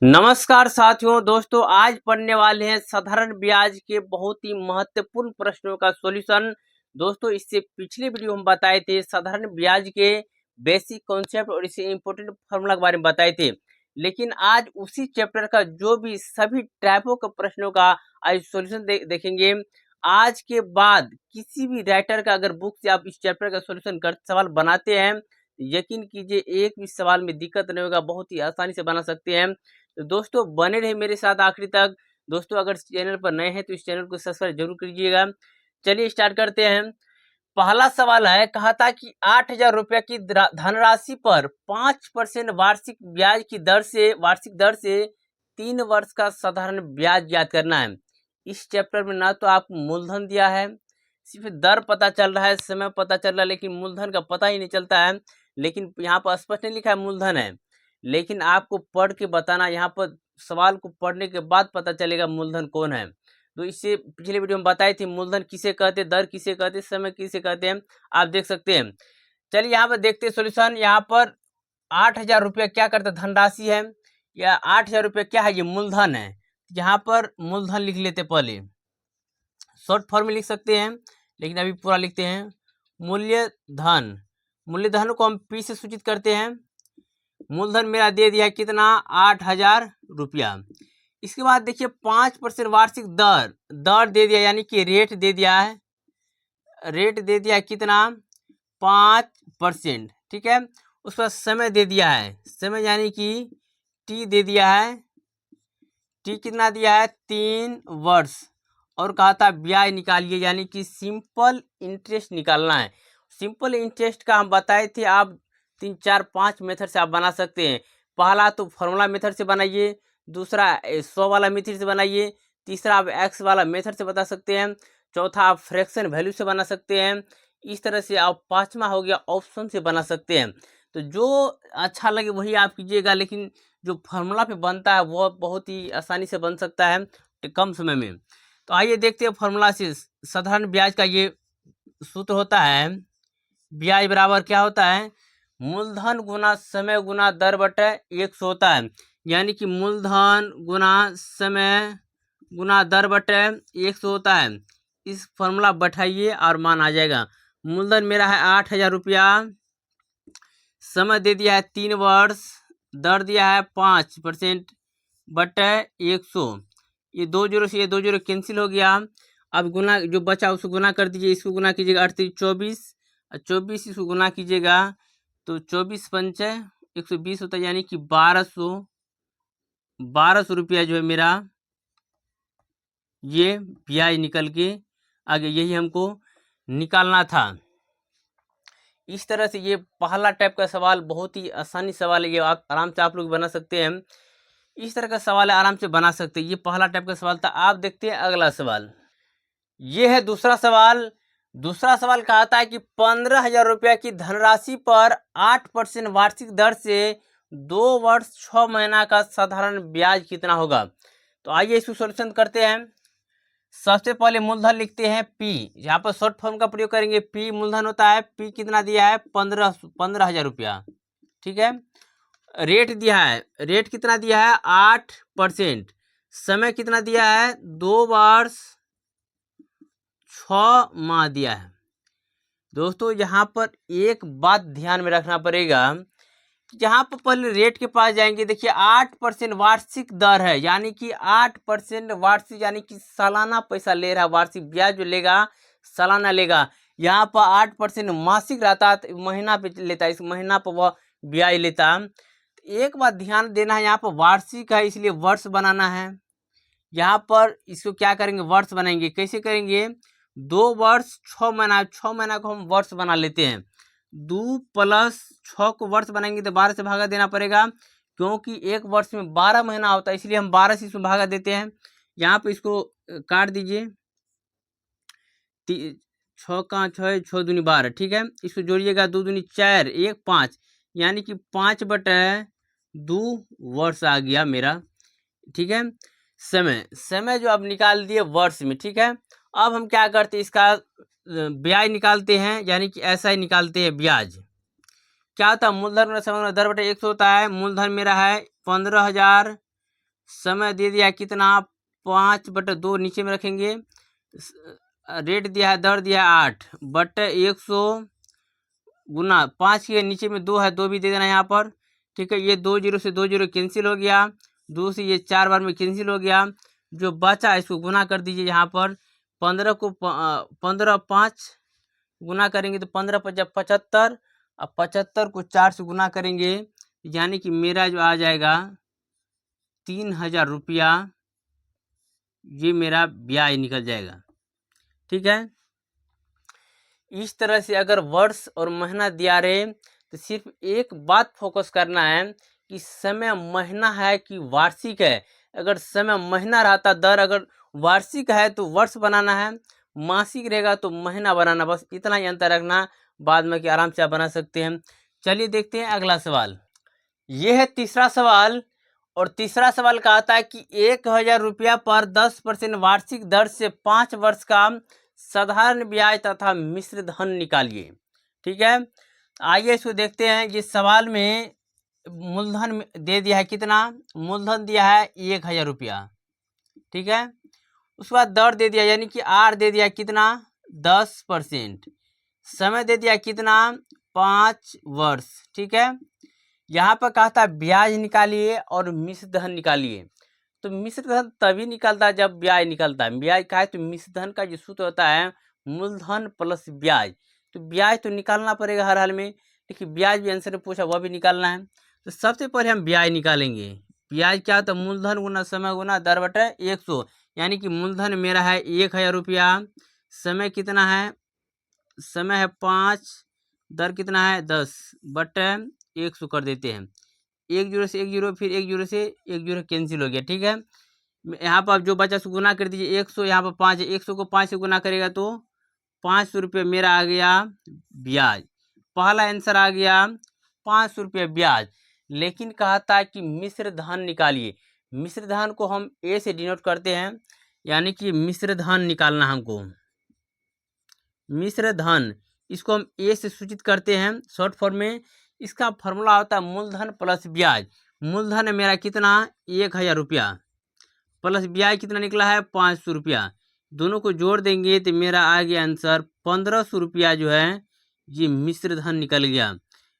नमस्कार साथियों दोस्तों, आज पढ़ने वाले हैं साधारण ब्याज के बहुत ही महत्वपूर्ण प्रश्नों का सॉल्यूशन। दोस्तों, इससे पिछले वीडियो हम बताए थे साधारण ब्याज के बेसिक कॉन्सेप्ट और इससे इम्पोर्टेंट फार्मूला के बारे में बताए थे। लेकिन आज उसी चैप्टर का जो भी सभी टाइपों के प्रश्नों का आज सॉल्यूशन देखेंगे। आज के बाद किसी भी राइटर का अगर बुक से आप इस चैप्टर का सॉल्यूशन कर सवाल बनाते हैं, यकीन कीजिए एक भी सवाल में दिक्कत नहीं होगा, बहुत ही आसानी से बना सकते हैं। तो दोस्तों, बने रहे मेरे साथ आखिरी तक। दोस्तों, अगर चैनल पर नए हैं तो इस चैनल को सब्सक्राइब जरूर कीजिएगा। चलिए स्टार्ट करते हैं। पहला सवाल है, कहा था कि 8,000 रुपये की धनराशि पर 5% वार्षिक दर से 3 वर्ष का साधारण ब्याज ज्ञात करना है। इस चैप्टर में ना तो आपको मूलधन दिया है, सिर्फ दर पता चल रहा है, समय पता चल रहा है, लेकिन मूलधन का पता ही नहीं चलता है। लेकिन यहाँ पर स्पष्ट नहीं लिखा है मूलधन है, लेकिन आपको पढ़ के बताना, यहाँ पर सवाल को पढ़ने के बाद पता चलेगा मूलधन कौन है। तो इससे पिछले वीडियो में बताई थी मूलधन किसे कहते हैं, दर किसे कहते हैं, समय किसे कहते हैं, आप देख सकते हैं। चलिए यहाँ पर देखते हैं सॉल्यूशन। यहाँ पर 8,000 रुपये क्या करता है, धनराशि है, या 8,000 रुपये क्या है, ये मूलधन है। यहाँ पर मूलधन लिख लेते, पहले शॉर्ट फॉर्म में लिख सकते हैं, लेकिन अभी पूरा लिखते हैं। मूल्यधन, मूल्यधन को हम पी से सूचित करते हैं। मूलधन मेरा दे दिया है कितना, 8,000 रुपया। इसके बाद देखिए 5% वार्षिक दर दे दिया, यानी कि रेट दे दिया है। रेट दे दिया है कितना, 5%, ठीक है। उसका समय दे दिया है, समय यानी कि टी दे दिया है। टी कितना दिया है, 3 वर्ष। और कहा था ब्याज निकालिए, यानी कि सिंपल इंटरेस्ट निकालना है। सिंपल इंटरेस्ट का हम बताए थे, आप 3, 4, 5 मेथड से आप बना सकते हैं। पहला तो फॉर्मूला मेथड से बनाइए, दूसरा 100 वाला मेथड से बनाइए, तीसरा आप एक्स वाला मेथड से बता सकते हैं, चौथा आप फ्रैक्शन वैल्यू से बना सकते हैं। इस तरह से आप पांचवा हो गया ऑप्शन से बना सकते हैं। तो जो अच्छा लगे वही आप कीजिएगा, लेकिन जो फार्मूला पे बनता है वो बहुत ही आसानी से बन सकता है कम समय में। तो आइए देखते हैं फार्मूला से। साधारण ब्याज का ये सूत्र होता है, ब्याज बराबर क्या होता है, मूलधन गुना समय गुना दर बटे 100 होता है। यानी कि मूलधन गुना समय गुना दर बटे 100 होता है। इस फार्मूला बैठाइए और मान आ जाएगा। मूलधन मेरा है 8,000 रुपया, समय दे दिया है 3 वर्ष, दर दिया है 5% बटे 100। ये 2 जीरो से ये 2 जीरो कैंसिल हो गया। अब गुना जो बचा उसको गुना कर दीजिए, इसको गुना कीजिएगा 8 × 24, और 24 इसको गुना कीजिएगा तो 24 पंचे 120 होता है, यानी कि 1200 रुपया जो है मेरा ये ब्याज निकल के आगे, यही हमको निकालना था। इस तरह से ये पहला टाइप का सवाल बहुत ही आसानी सवाल है, ये आराम से आप लोग बना सकते हैं। इस तरह का सवाल है, आराम से बना सकते हैं। ये पहला टाइप का सवाल था। आप देखते हैं अगला सवाल, ये है दूसरा सवाल। दूसरा सवाल कहता है कि 15,000 रुपया की धनराशि पर 8% वार्षिक दर से 2 वर्ष 6 महीना का साधारण ब्याज कितना होगा। तो आइए इसको सॉल्यूशन करते हैं। सबसे पहले मूलधन लिखते हैं पी, यहाँ पर शॉर्ट फॉर्म का प्रयोग करेंगे। पी मूलधन होता है, पी कितना दिया है, 15,000 रुपया, ठीक है। रेट दिया है, रेट कितना दिया है, 8%। समय कितना दिया है, 2 वर्ष 6 माह दिया है। दोस्तों, यहाँ पर एक बात ध्यान में रखना पड़ेगा, यहाँ पर पहले रेट के पास जाएंगे। देखिए 8% वार्षिक दर है, यानी कि 8% वार्षिक, यानी कि सालाना पैसा ले रहा है, वार्षिक ब्याज जो लेगा सालाना लेगा। यहाँ पर 8% मासिक रहता है, महीना पे लेता है, इस महीना पर वह ब्याज लेता है। एक बात ध्यान देना है, यहाँ पर वार्षिक है इसलिए वर्ष बनाना है। यहाँ पर इसको क्या करेंगे, वर्ष बनाएंगे। कैसे करेंगे, 2 वर्ष 6 महीना, 6 महीना को हम वर्ष बना लेते हैं। 2 + 6 को वर्ष बनाएंगे तो 12 से भागा देना पड़ेगा, क्योंकि एक वर्ष में 12 महीना होता है, इसलिए हम 12 से इसमें भागा देते हैं। यहाँ पे इसको काट दीजिए, 6 का 6, 6 दूनी 12, ठीक है। इसको जोड़िएगा, 2 दूनी 4, 1 5, यानी कि 5/2 वर्ष आ गया मेरा, ठीक है। समय जो अब निकाल दिए वर्ष में, ठीक है। अब हम क्या करते हैं, इसका ब्याज निकालते हैं, यानी कि ऐसा ही निकालते हैं ब्याज। क्या होता है, मूलधन में समय दर बटे 100 होता है। मूलधन मेरा है 15,000, समय दे दिया कितना 5/2 नीचे में रखेंगे। रेट दिया है, दर दिया है 8/100 गुना 5 के नीचे में 2 है, 2 भी दे देना यहाँ पर। ठीक है, ये 2 जीरो से 2 जीरो कैंसिल हो गया, 2 से ये 4 बार में कैंसिल हो गया। जो बचा इसको गुना कर दीजिए यहाँ पर। 15 को 15 5 गुना करेंगे तो 15 × 5 = 75, और 75 को 4 से गुना करेंगे, यानी कि मेरा जो आ जाएगा 3000 रुपया, ये मेरा ब्याज निकल जाएगा। ठीक है, इस तरह से अगर वर्ष और महीना दिया रहे तो सिर्फ एक बात फोकस करना है कि समय महीना है कि वार्षिक है। अगर समय महीना रहता, दर अगर वार्षिक है तो वर्ष बनाना है, मासिक रहेगा तो महीना बनाना, बस इतना ही अंतर रखना। बाद में कि आराम से आप बना सकते हैं। चलिए देखते हैं अगला सवाल। यह है तीसरा सवाल, और तीसरा सवाल कहता है कि 1000 रुपया पर 10% वार्षिक दर से 5 वर्ष का साधारण ब्याज तथा मिश्र धन निकालिए। ठीक है, आइए इसको देखते हैं। जिस सवाल में मूलधन दे दिया है, कितना मूलधन दिया है 1000 रुपया। ठीक है, उसके बाद दर दे दिया यानी कि आर दे दिया कितना 10%, समय दे दिया कितना 5 वर्ष। ठीक है, यहाँ पर कहा था ब्याज निकालिए और मिश्र धन निकालिए। तो मिश्र धन तभी निकलता है जब ब्याज निकलता है। ब्याज का है तो मिश्र धन का जो सूत्र होता है मूलधन प्लस ब्याज, तो ब्याज तो निकालना पड़ेगा हर हाल में। देखिए ब्याज भी आंसर में पूछा, वह भी निकालना है। तो सबसे पहले हम ब्याज निकालेंगे। ब्याज क्या होता है, मूलधन गुना समय गुना दर बटे 100, यानी कि मूलधन मेरा है 1000 रुपया, समय कितना है, समय है 5, दर कितना है 10/100 कर देते हैं। 1 जीरो से 1 जीरो, फिर 1 जीरो से 1 जीरो कैंसिल हो गया। ठीक है, यहाँ पर जो बचा उसको गुना कर दीजिए। 100 यहाँ पर 5 है, 100 को 5 से गुना करेगा तो 500 रुपये मेरा आ गया ब्याज। पहला आंसर आ गया 500 रुपये ब्याज। लेकिन कहा था कि मिश्र धन निकालिए। मिश्र धन को हम ए से डिनोट करते हैं, यानी कि मिश्र धन निकालना हमको। मिश्र धन इसको हम ए से सूचित करते हैं शॉर्ट फॉर्म में। इसका फॉर्मूला होता है मूलधन प्लस ब्याज। मूलधन मेरा कितना 1000 रुपया, प्लस ब्याज कितना निकला है 500 रुपया। दोनों को जोड़ देंगे तो मेरा आ गया आंसर 1500 रुपया जो है ये मिश्र धन निकल गया।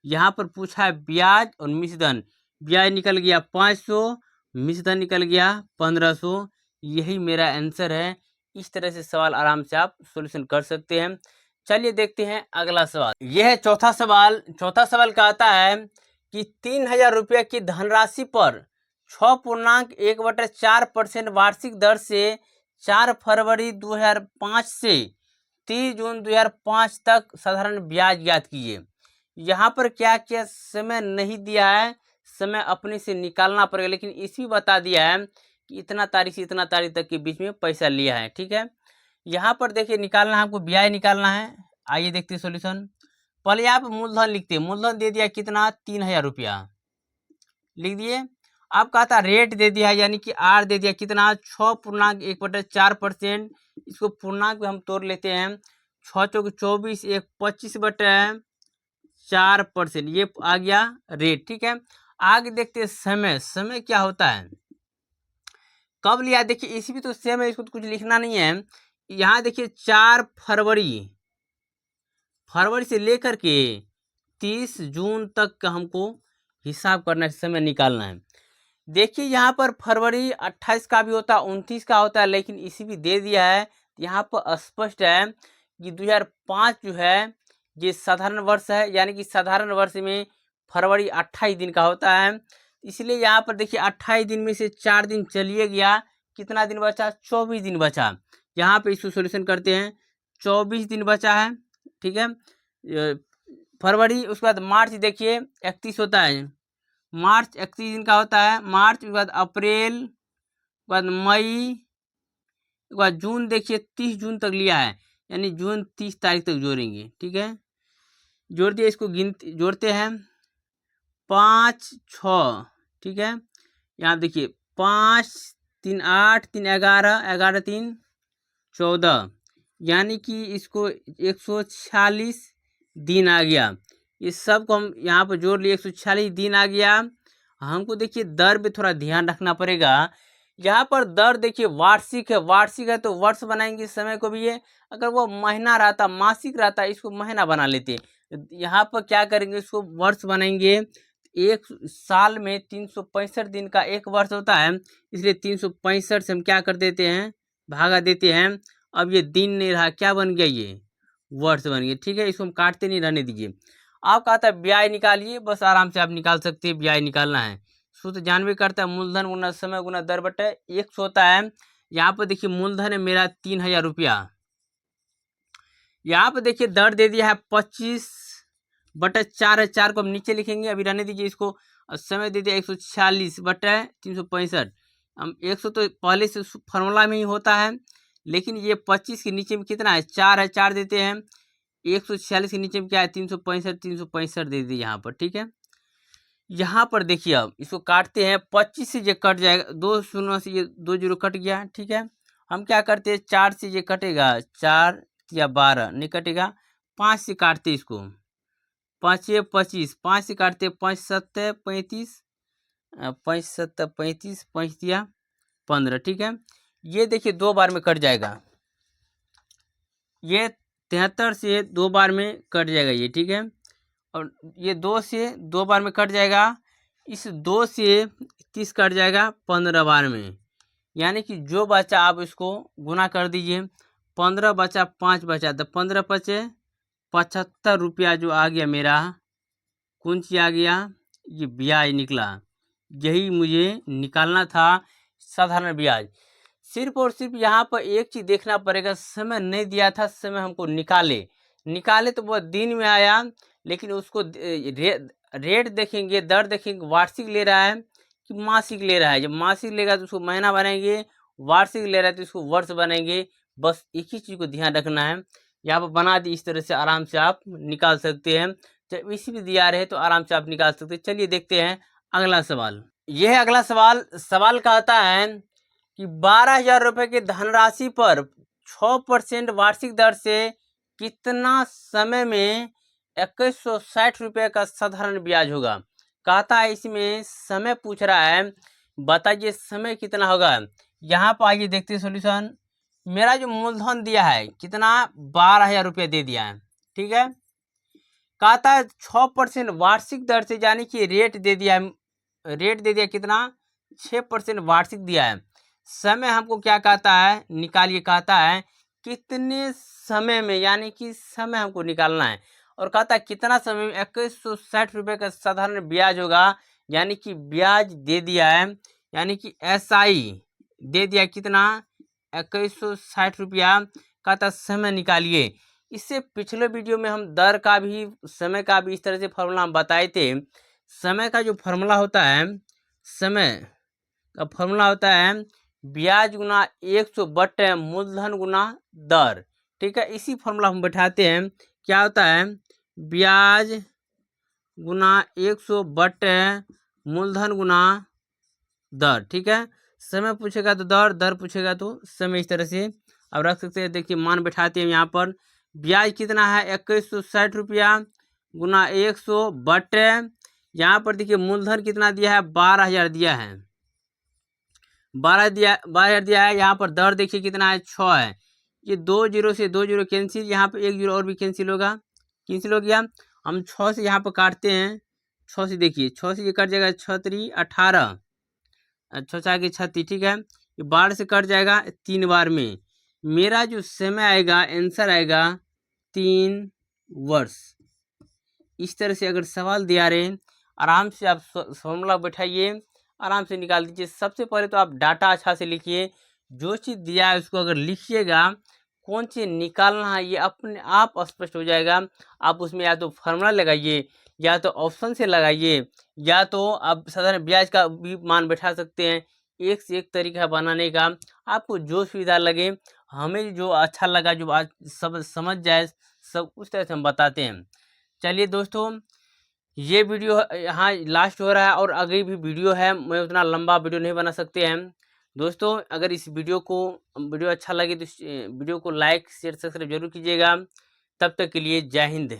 यहाँ पर पूछा है ब्याज और मिश्र धन। ब्याज निकल गया 500, मिश्र धन निकल गया 1500। यही मेरा आंसर है। इस तरह से सवाल आराम से आप सॉल्यूशन कर सकते हैं। चलिए देखते हैं अगला सवाल। यह है चौथा सवाल। चौथा सवाल कहता है कि 3000 रुपये की धनराशि पर 6.1/4% वार्षिक दर से 4 फरवरी 2005 से 30 जून 2005 तक साधारण ब्याज ज्ञात कीजिए। यहाँ पर क्या क्या समय नहीं दिया है, समय अपने से निकालना पड़ेगा, लेकिन इसमें बता दिया है कि इतना तारीख से इतना तारीख तक के बीच में पैसा लिया है। ठीक है, यहाँ पर देखिए निकालना है हमको, ब्याज निकालना है। आइए देखते हैं सॉल्यूशन। पहले आप मूलधन लिखते हैं। मूलधन दे दिया कितना 3000 रुपया लिख दिए। अब कहा था रेट दे दिया है, यानी कि आर दे दिया कितना 6.1/4%। इसको पूर्णांक में हम तोड़ लेते हैं। 6 चौक 24, 1 25/4%, ये आ गया रेट। ठीक है, आगे देखते हैं समय। समय क्या होता है, कब लिया, देखिए इसी भी तो सेम है, इसको तो कुछ लिखना नहीं है। यहाँ देखिए 4 फरवरी से लेकर के 30 जून तक का हमको हिसाब करना है, समय निकालना है। देखिए यहाँ पर फरवरी 28 का भी होता है, 29 का होता है, लेकिन इसी भी दे दिया है। यहाँ पर स्पष्ट है कि 2005 जो है ये साधारण वर्ष है, यानी कि साधारण वर्ष में फरवरी 28 दिन का होता है। इसलिए यहाँ पर देखिए 28 दिन में से 4 दिन चलिए गया, कितना दिन बचा 24 दिन बचा। यहाँ पे इसको सॉल्यूशन करते हैं, 24 दिन बचा है। ठीक है, फरवरी, उसके बाद मार्च देखिए 31 होता है, मार्च 31 दिन का होता है। मार्च के बाद अप्रैल, के बाद मई, के बाद जून देखिए 30 जून तक लिया है, यानी जून 30 तारीख तक जोड़ेंगे। ठीक है, जोड़ दिए, इसको गिनती जोड़ते हैं 5 6। ठीक है, यहाँ देखिए 5 3 8 3 11 11 3 14, यानी कि इसको 146 दिन आ गया। इस सब को हम यहाँ पर जोड़ लिए, 146 दिन आ गया। हमको देखिए दर पे थोड़ा ध्यान रखना पड़ेगा। यहाँ पर दर देखिए वार्षिक है तो वर्ष बनाएंगे समय को भी ये। अगर वो महीना रहता, मासिक रहता, इसको महीना बना लेते। यहाँ पर क्या करेंगे, इसको वर्ष बनाएंगे। एक साल में 365 दिन का एक वर्ष होता है, इसलिए 365 से हम क्या कर देते हैं, भागा देते हैं। अब ये दिन नहीं रहा, क्या बन गया, ये वर्ष बन गया। ठीक है, इसको हम काटते नहीं, रहने दीजिए। आप कहा था ब्याज निकालिए, बस आराम से आप निकाल सकते हैं। ब्याज निकालना है, सूत्र जानवे करता है, मूलधन गुना समय गुना दर बटे 100 होता है। यहाँ पर देखिए मूलधन है मेरा 3000 रुपया। यहाँ पर देखिए दर दे दिया है 25/4 है, 4 को हम नीचे लिखेंगे, अभी रहने दीजिए इसको। समय दे दिया 146/365। हम 100 तो पहले से फॉर्मूला में ही होता है, लेकिन ये 25 के नीचे में कितना है, 4 है, 4 देते हैं। 146 के नीचे में क्या है, 365 दे दी यहाँ पर। ठीक है, यहाँ पर देखिए अब इसको काटते हैं। 25 से ये कट जाएगा, 2 शून्य से ये 2 जीरो कट गया। ठीक है, हम क्या करते हैं, 4 से ये कटेगा, 4 या 12 नहीं कटेगा, 5 से काटते इसको, 5 या 25, 5 से काटते, 5 7 35, 5 7 35, 5 दिया 15। ठीक है, ये देखिए 2 बार में कट जाएगा, ये 73 से 2 बार में कट जाएगा ये। ठीक है, और ये 2 से 2 बार में कट जाएगा, इस 2 से 30 कट जाएगा 15 बार में। यानी कि जो बचा आप इसको गुना कर दीजिए, 15 बचा 5 बचा, तो 15 बचे 75 रुपया जो आ गया मेरा, कौन सी आ गया, ये ब्याज निकला। यही मुझे निकालना था, साधारण ब्याज। सिर्फ और सिर्फ यहाँ पर एक चीज़ देखना पड़ेगा, समय नहीं दिया था, समय हमको निकाले तो वो दिन में आया, लेकिन उसको रेट देखेंगे, दर देखेंगे, वार्षिक ले रहा है कि मासिक ले रहा है। जब मासिक लेगा तो उसको महीना बनाएंगे, वार्षिक ले रहा है तो इसको वर्ष बनाएंगे। बस एक ही चीज़ को ध्यान रखना है। यहाँ पर बना दी, इस तरह से आराम से आप निकाल सकते हैं। जब इसी भी दिया रहे तो आराम से आप निकाल सकते हैं। चलिए देखते हैं अगला सवाल। यह है अगला सवाल। सवाल कहता है कि 12,000 रुपये की धनराशि पर 6% वार्षिक दर से कितना समय में 2160 रुपये का साधारण ब्याज होगा। कहता है इसमें समय पूछ रहा है, बताइए समय कितना होगा। यहाँ पर आइए देखते हैं सॉल्यूशन। मेरा जो मूलधन दिया है कितना, 12,000 रुपये दे दिया है। ठीक है, कहता है 6% वार्षिक दर से, यानी कि रेट दे दिया है, रेट दे दिया कितना, 6% वार्षिक दिया है। समय हमको क्या कहता है, निकालिए, कहता है कितने समय में, यानी कि समय हमको निकालना है। और कहता है कितना समय में 2160 रुपये का साधारण ब्याज होगा, यानी कि ब्याज दे दिया है, यानी कि SI दे दिया कितना, 2160 रुपया। कहता समय निकालिए। इससे पिछले वीडियो में हम दर का भी, समय का भी इस तरह से फॉर्मूला हम बताए थे। समय का जो फॉर्मूला होता है, समय का फॉर्मूला होता है ब्याज गुना 100 बटे मूलधन गुना दर। ठीक है, इसी फॉर्मूला हम बैठाते हैं। क्या होता है, ब्याज गुना 100 बटे मूलधन गुना दर। ठीक है, समय पूछेगा तो दर, दर पूछेगा तो समय, इस तरह से अब रख सकते हैं। देखिए मान बैठाते हैं यहाँ पर। ब्याज कितना है, 2160 रुपया गुना 100 बटे, यहाँ पर देखिए मूलधन कितना दिया है, 12,000 दिया है, 12,000 दिया है। यहाँ पर दर देखिए कितना है, 6 है। ये 2 जीरो से 2 जीरो कैंसिल, यहाँ पर 1 जीरो और भी कैंसिल होगा, कैंसिल हो गया। हम 6 से यहाँ पर काटते हैं, 6 से देखिए, 6 से ये कट जाएगा, 6 3 18, 6 4 की 36। ठीक है, ये 12 से कट जाएगा 3 बार में। मेरा जो समय आएगा, आंसर आएगा 3 वर्ष। इस तरह से अगर सवाल दिया रहे, आराम से आप फॉर्मूला बैठाइए, आराम से निकाल दीजिए। सबसे पहले तो आप डाटा अच्छा से लिखिए, जो चीज़ दिया है उसको अगर लिखिएगा, कौन चीज़ निकालना है ये अपने आप स्पष्ट हो जाएगा। आप उसमें या तो फार्मूला लगाइए, या तो ऑप्शन से लगाइए, या तो आप साधारण ब्याज का भी मान बैठा सकते हैं। एक से एक तरीका बनाने का, आपको जो सुविधा लगे, हमें जो अच्छा लगा, जो आज सब समझ जाए, सब उस तरह से हम बताते हैं। चलिए दोस्तों, ये वीडियो यहाँ लास्ट हो रहा है, और आगे भी वीडियो है, मैं उतना लंबा वीडियो नहीं बना सकते हैं। दोस्तों अगर इस वीडियो अच्छा लगे तो इस वीडियो को लाइक शेयर सब्सक्राइब जरूर कीजिएगा। तब तक के लिए जय हिंद।